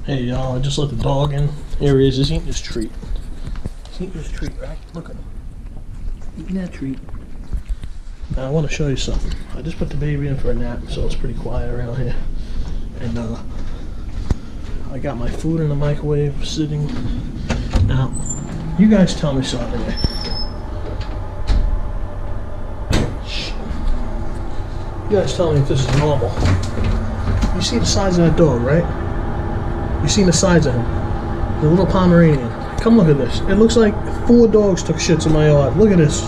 Hey y'all, I just let the dog in. Here he is, he's eating his treat. He's eating his treat, right? Look at him. Eating that treat. Now I want to show you something. I just put the baby in for a nap, so it's pretty quiet around here. And I got my food in the microwave sitting. Now, you guys tell me something today. You guys tell me if this is normal. You see the size of that dog, right? You seen the size of him. The little Pomeranian. Come look at this. It looks like 4 dogs took shits in my yard. Look at this.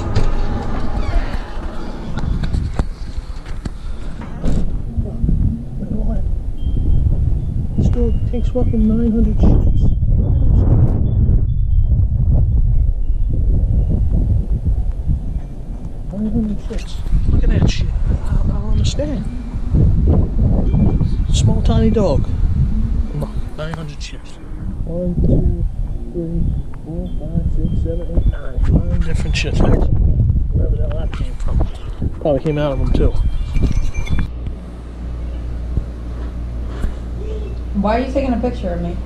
This dog takes fucking 900 shits. 900 shits. Look at that shit. I don't understand. Small tiny dog. Look, 900 shits. 1, 2, 3, 4, 5, 6, 7, 8, 9. 9 different shits. Wherever the hell that came from. Probably came out of them too. Why are you taking a picture of me?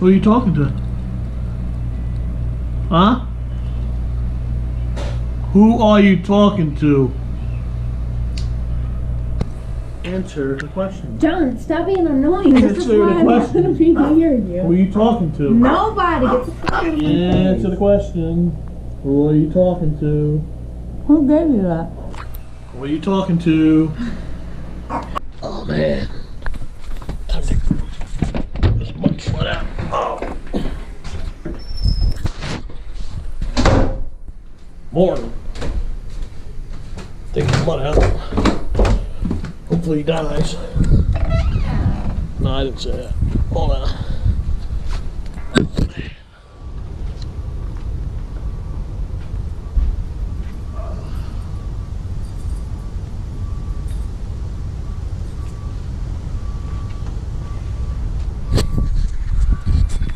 Who are you talking to? Huh? Who are you talking to? Answer the question. John, stop being annoying. This is Answer why the I'm not question. going to be hearing you. Who are you talking to? Nobody. Get the fuck out of my Answer face. the question. Who are you talking to? Who gave you that? Who are you talking to? Oh man. Time to take this mud flood out. Oh. Morning. Take the mud out. Hopefully he dies. No, I didn't say that. Hold on.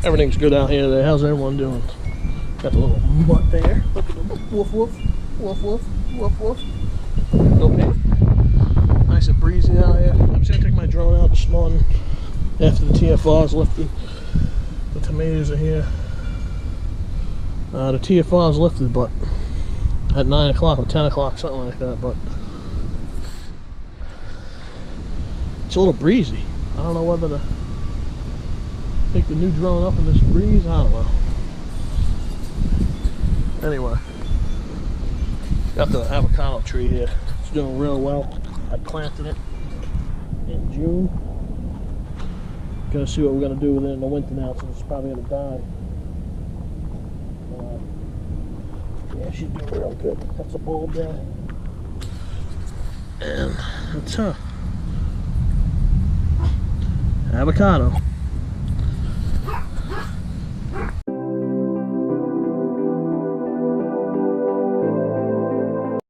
Everything's good out here today. How's everyone doing? Got the little mutt there. Look at the woof woof. Woof woof. Woof woof. Okay. Nice and breezy out here. I'm just gonna take my drone out this morning after the TFR is lifted. The tomatoes are here. The TFR is lifted, but at 9 o'clock or 10 o'clock, something like that. But it's a little breezy. I don't know whether to take the new drone up in this breeze. I don't know. Anyway, got the avocado tree here. It's doing real well. I planted it in June. Gonna see what we're gonna do with it in the winter now, since it's probably gonna die. Yeah, she's doing real good. That's a bulb there, and that's her. Avocado.